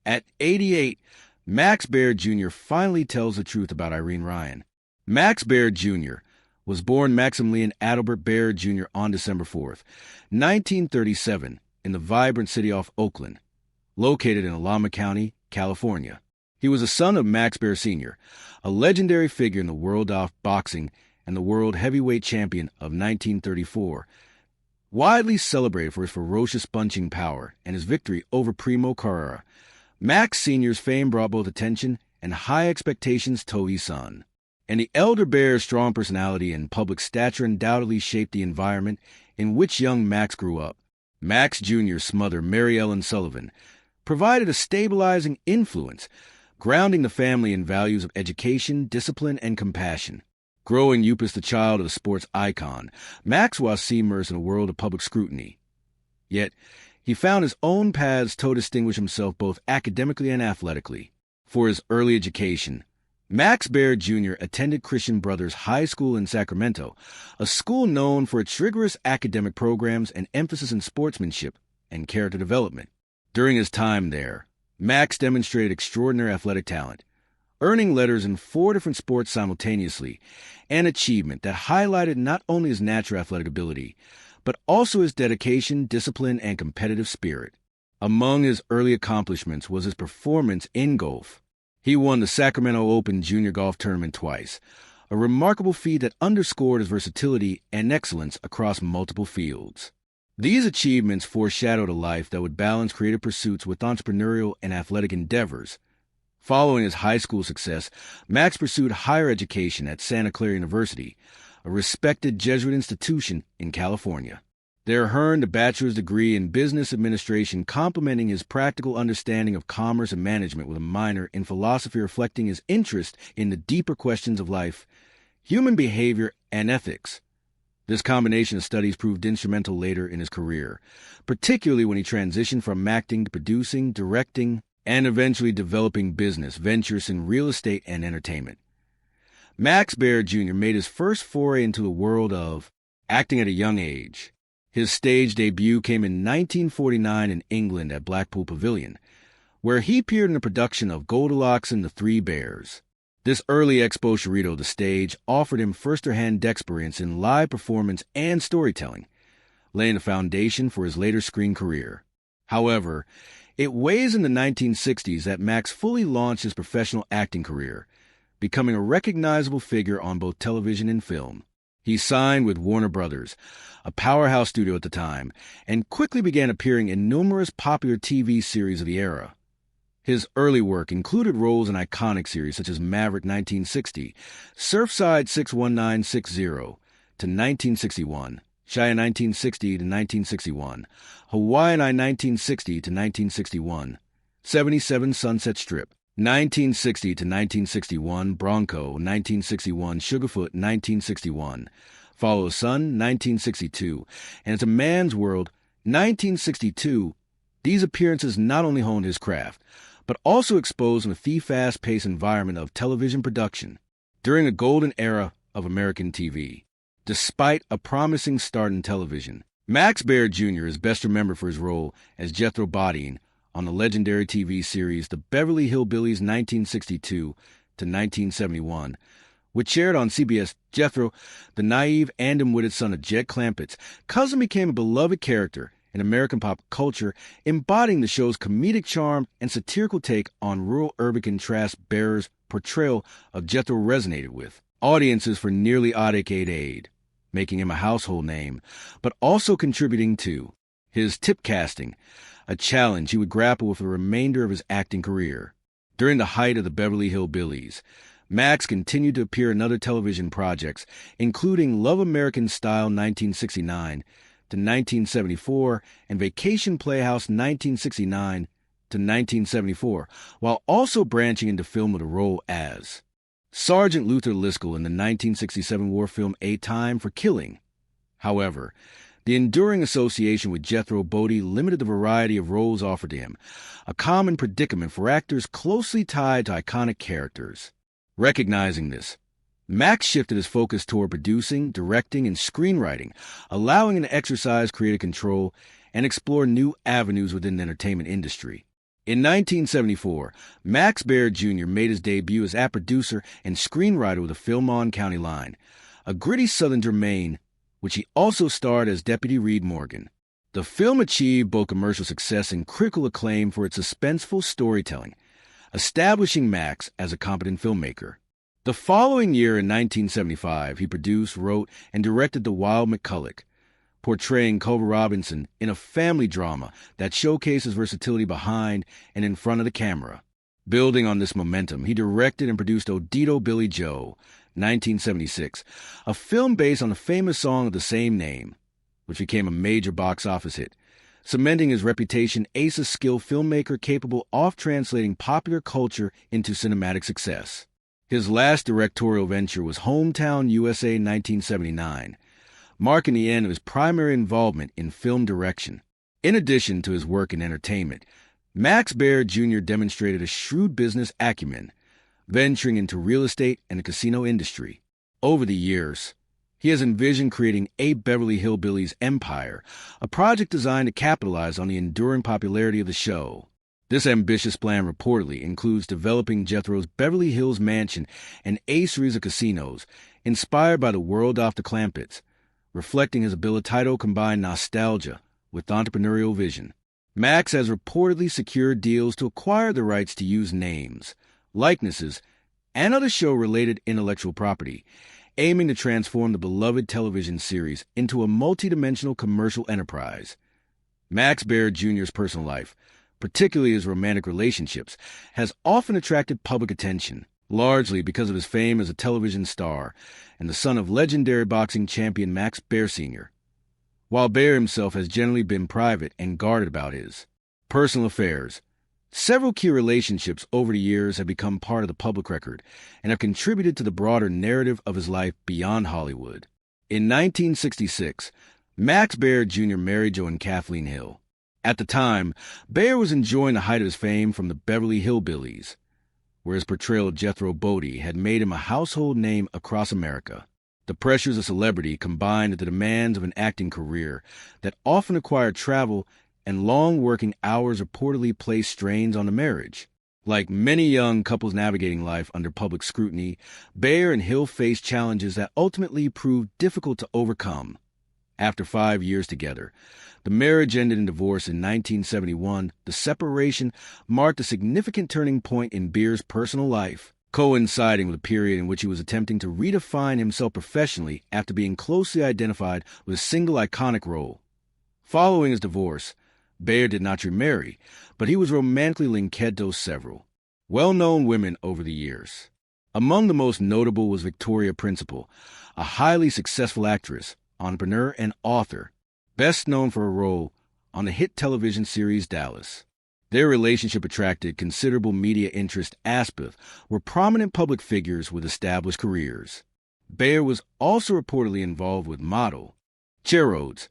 At 88, Max Baer Jr. finally tells the truth about Irene Ryan. Max Baer Jr. was born Maximilian Adelbert Baer Jr. on December 4th, 1937, in the vibrant city of Oakland, located in Alama County, California. He was a son of Max Baer Sr., a legendary figure in the world of boxing and the world heavyweight champion of 1934, widely celebrated for his ferocious punching power and his victory over Primo Carrera. Max Sr.'s fame brought both attention and high expectations to his son. And the elder Baer's strong personality and public stature undoubtedly shaped the environment in which young Max grew up. Max Jr.'s mother, Mary Ellen Sullivan, provided a stabilizing influence, grounding the family in values of education, discipline, and compassion. Growing up as the child of a sports icon, Max was immersed in a world of public scrutiny. Yet, he found his own paths to distinguish himself both academically and athletically. For his early education, Max Baer Jr. attended Christian Brothers High School in Sacramento, a school known for its rigorous academic programs and emphasis in sportsmanship and character development. During his time there, Max demonstrated extraordinary athletic talent, earning letters in 4 different sports simultaneously, an achievement that highlighted not only his natural athletic ability, but also his dedication, discipline, and competitive spirit. Among his early accomplishments was his performance in golf. He won the Sacramento Open Junior Golf Tournament twice, a remarkable feat that underscored his versatility and excellence across multiple fields. These achievements foreshadowed a life that would balance creative pursuits with entrepreneurial and athletic endeavors. Following his high school success, Max pursued higher education at Santa Clara University, a respected Jesuit institution in California. There earned a bachelor's degree in business administration, complementing his practical understanding of commerce and management with a minor in philosophy, reflecting his interest in the deeper questions of life, human behavior, and ethics. This combination of studies proved instrumental later in his career, particularly when he transitioned from acting to producing, directing, and eventually developing business ventures in real estate and entertainment. Max Baer Jr. made his first foray into the world of acting at a young age. His stage debut came in 1949 in England at Blackpool Pavilion, where he appeared in a production of Goldilocks and the Three Bears. This early exposure to the stage offered him first-hand experience in live performance and storytelling, laying the foundation for his later screen career. However, it was in the 1960s that Max fully launched his professional acting career, becoming a recognizable figure on both television and film. He signed with Warner Brothers, a powerhouse studio at the time, and quickly began appearing in numerous popular TV series of the era. His early work included roles in iconic series such as Maverick 1960, Surfside 61960 to 1961, Shia 1960 to 1961, Hawaiian I 1960 to 1961, 77 Sunset Strip, 1960 to 1961, Bronco 1961, Sugarfoot 1961, Follow Sun 1962, and It's a Man's World 1962. These appearances not only honed his craft, but also exposed him to the fast-paced environment of television production during the golden era of American TV. Despite a promising start in television, Max Baer Jr. is best remembered for his role as Jethro Bodine on the legendary TV series The Beverly Hillbillies 1962 to 1971, which aired on CBS. Jethro, the naive and dim-witted son of Jed Clampett's cousin, became a beloved character in American pop culture, embodying the show's comedic charm and satirical take on rural-urban contrast. Baer's portrayal of Jethro resonated with audiences for nearly a decade, making him a household name, but also contributing to his typecasting, a challenge he would grapple with for the remainder of his acting career. During the height of the Beverly Hillbillies, Max continued to appear in other television projects, including Love American Style 1969 to 1974 and Vacation Playhouse 1969 to 1974, while also branching into film with a role as Sergeant Luther Liskell in the 1967 war film A Time for Killing. However, the enduring association with Jethro Bodine limited the variety of roles offered to him, a common predicament for actors closely tied to iconic characters. Recognizing this, Max shifted his focus toward producing, directing, and screenwriting, allowing him to exercise creative control and explore new avenues within the entertainment industry. In 1974, Max Baer Jr. made his debut as app producer and screenwriter with the film On County Line, a gritty southern drama, which he also starred as Deputy Reed Morgan. The film achieved both commercial success and critical acclaim for its suspenseful storytelling, establishing Max as a competent filmmaker. The following year, in 1975, he produced, wrote, and directed The Wild McCulloch, portraying Culver Robinson in a family drama that showcases versatility behind and in front of the camera. Building on this momentum, he directed and produced Odito Billy Joe, 1976, a film based on the famous song of the same name, which became a major box office hit, cementing his reputation as a skilled filmmaker capable of translating popular culture into cinematic success. His last directorial venture was Hometown USA 1979, marking the end of his primary involvement in film direction. In addition to his work in entertainment, Max Baer Jr. demonstrated a shrewd business acumen, venturing into real estate and the casino industry. Over the years, he has envisioned creating a Beverly Hillbillies empire, a project designed to capitalize on the enduring popularity of the show. This ambitious plan reportedly includes developing Jethro's Beverly Hills mansion and a series of casinos inspired by the world off the Clampetts, reflecting his ability to combine nostalgia with entrepreneurial vision. Max has reportedly secured deals to acquire the rights to use names, likenesses, and other show-related intellectual property, aiming to transform the beloved television series into a multidimensional commercial enterprise. Max Baer Jr.'s personal life, particularly his romantic relationships, has often attracted public attention, largely because of his fame as a television star and the son of legendary boxing champion Max Baer Sr., while Baer himself has generally been private and guarded about his personal affairs. Several key relationships over the years have become part of the public record and have contributed to the broader narrative of his life beyond Hollywood. In 1966, Max Baer Jr. married Joan Kathleen Hill. At the time, Baer was enjoying the height of his fame from the Beverly Hillbillies, where his portrayal of Jethro Bodie had made him a household name across America. The pressures of celebrity combined with the demands of an acting career that often required travel and long working hours reportedly placed strains on the marriage. Like many young couples navigating life under public scrutiny, Baer and Hill faced challenges that ultimately proved difficult to overcome. After 5 years together, the marriage ended in divorce in 1971. The separation marked a significant turning point in Baer's personal life, coinciding with a period in which he was attempting to redefine himself professionally after being closely identified with a single iconic role. Following his divorce, Baer did not remarry, but he was romantically linked to several well-known women over the years. Among the most notable was Victoria Principal, a highly successful actress, entrepreneur, and author, best known for her role on the hit television series Dallas. Their relationship attracted considerable media interest. Both were prominent public figures with established careers. Baer was also reportedly involved with model Cherodes,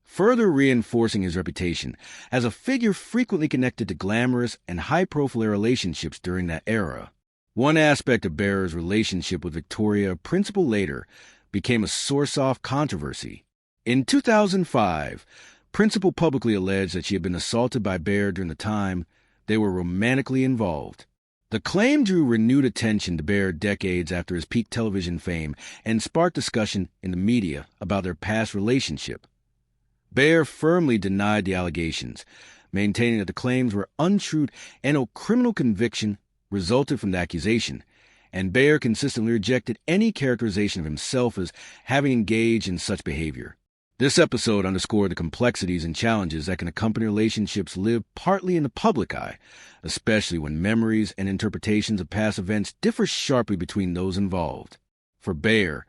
further reinforcing his reputation as a figure frequently connected to glamorous and high-profile relationships during that era. One aspect of Baer's relationship with Victoria Principal later became a source of controversy. In 2005, Principal publicly alleged that she had been assaulted by Baer during the time they were romantically involved. The claim drew renewed attention to Baer decades after his peak television fame and sparked discussion in the media about their past relationship. Baer firmly denied the allegations, maintaining that the claims were untrue and no criminal conviction resulted from the accusation, and Baer consistently rejected any characterization of himself as having engaged in such behavior. This episode underscored the complexities and challenges that can accompany relationships lived partly in the public eye, especially when memories and interpretations of past events differ sharply between those involved. For Baer,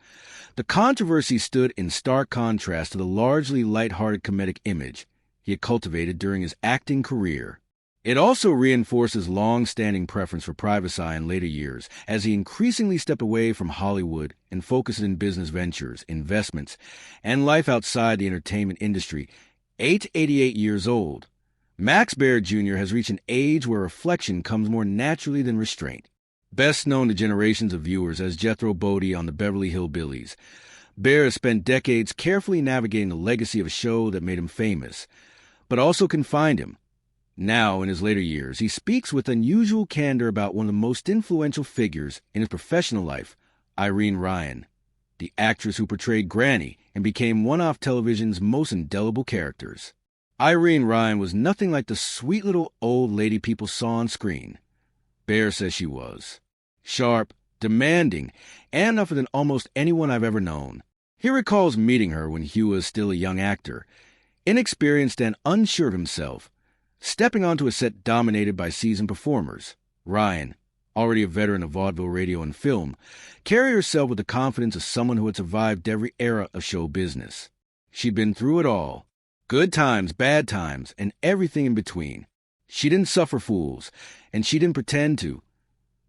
the controversy stood in stark contrast to the largely lighthearted comedic image he had cultivated during his acting career. It also reinforced his long-standing preference for privacy in later years, as he increasingly stepped away from Hollywood and focused in business ventures, investments, and life outside the entertainment industry. 88 years old, Max Baer Jr. has reached an age where reflection comes more naturally than restraint. Best known to generations of viewers as Jethro Bodie on the Beverly Hillbillies, Baer has spent decades carefully navigating the legacy of a show that made him famous, but also confined him, Now, in his later years, he speaks with unusual candor about one of the most influential figures in his professional life, Irene Ryan, the actress who portrayed Granny and became one of television's most indelible characters. Irene Ryan was nothing like the sweet little old lady people saw on screen. Baer says she was. Sharp, demanding, and tougher than almost anyone I've ever known. He recalls meeting her when Hugh was still a young actor, inexperienced and unsure of himself, stepping onto a set dominated by seasoned performers. Ryan, already a veteran of vaudeville, radio, and film, carried herself with the confidence of someone who had survived every era of show business. She'd been through it all, good times, bad times, and everything in between. She didn't suffer fools, and she didn't pretend to.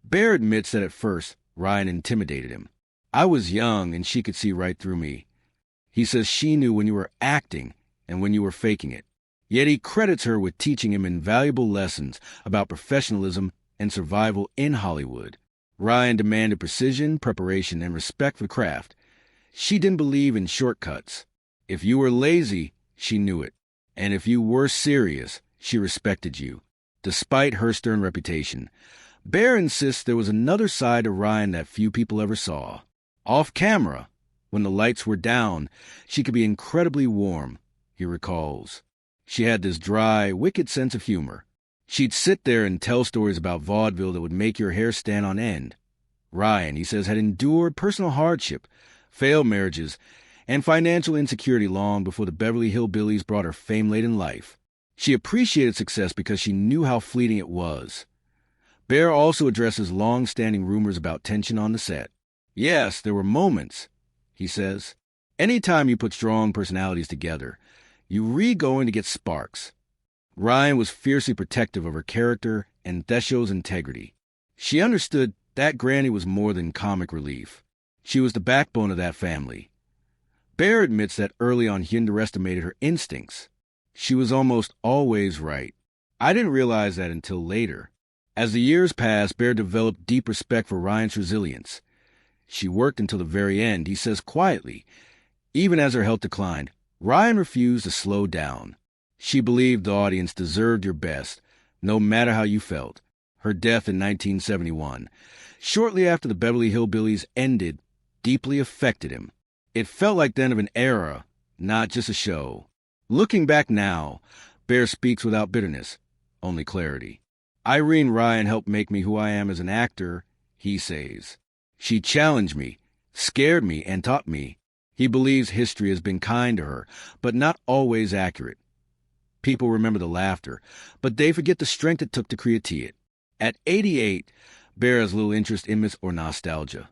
Baer admits that at first, Ryan intimidated him. I was young, and she could see right through me. He says she knew when you were acting and when you were faking it. Yet he credits her with teaching him invaluable lessons about professionalism and survival in Hollywood. Ryan demanded precision, preparation, and respect for the craft. She didn't believe in shortcuts. If you were lazy, she knew it. And if you were serious, she respected you, despite her stern reputation. Baer insists there was another side to Ryan that few people ever saw. Off camera, when the lights were down, she could be incredibly warm, he recalls. She had this dry, wicked sense of humor. She'd sit there and tell stories about vaudeville that would make your hair stand on end. Ryan, he says, had endured personal hardship, failed marriages, and financial insecurity long before the Beverly Hillbillies brought her fame-laden life. She appreciated success because she knew how fleeting it was. Baer also addresses long-standing rumors about tension on the set. Yes, there were moments, he says. Anytime you put strong personalities together, you're going to get sparks. Ryan was fiercely protective of her character and that show's integrity. She understood that Granny was more than comic relief. She was the backbone of that family. Baer admits that early on he underestimated her instincts. She was almost always right. I didn't realize that until later. As the years passed, Baer developed deep respect for Ryan's resilience. She worked until the very end, he says quietly. Even as her health declined, Ryan refused to slow down. She believed the audience deserved your best, no matter how you felt. Her death in 1971, shortly after the Beverly Hillbillies ended, deeply affected him. It felt like the end of an era, not just a show. Looking back now, Baer speaks without bitterness, only clarity. Irene Ryan helped make me who I am as an actor, he says. She challenged me, scared me, and taught me. He believes history has been kind to her, but not always accurate. People remember the laughter, but they forget the strength it took to create it. At 88, Baer has little interest in myth or nostalgia.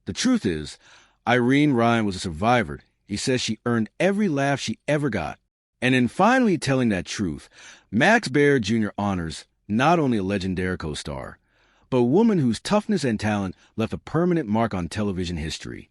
The truth is, Irene Ryan was a survivor. He says she earned every laugh she ever got. And in finally telling that truth, Max Baer Jr. honors not only a legendary co-star, but a woman whose toughness and talent left a permanent mark on television history.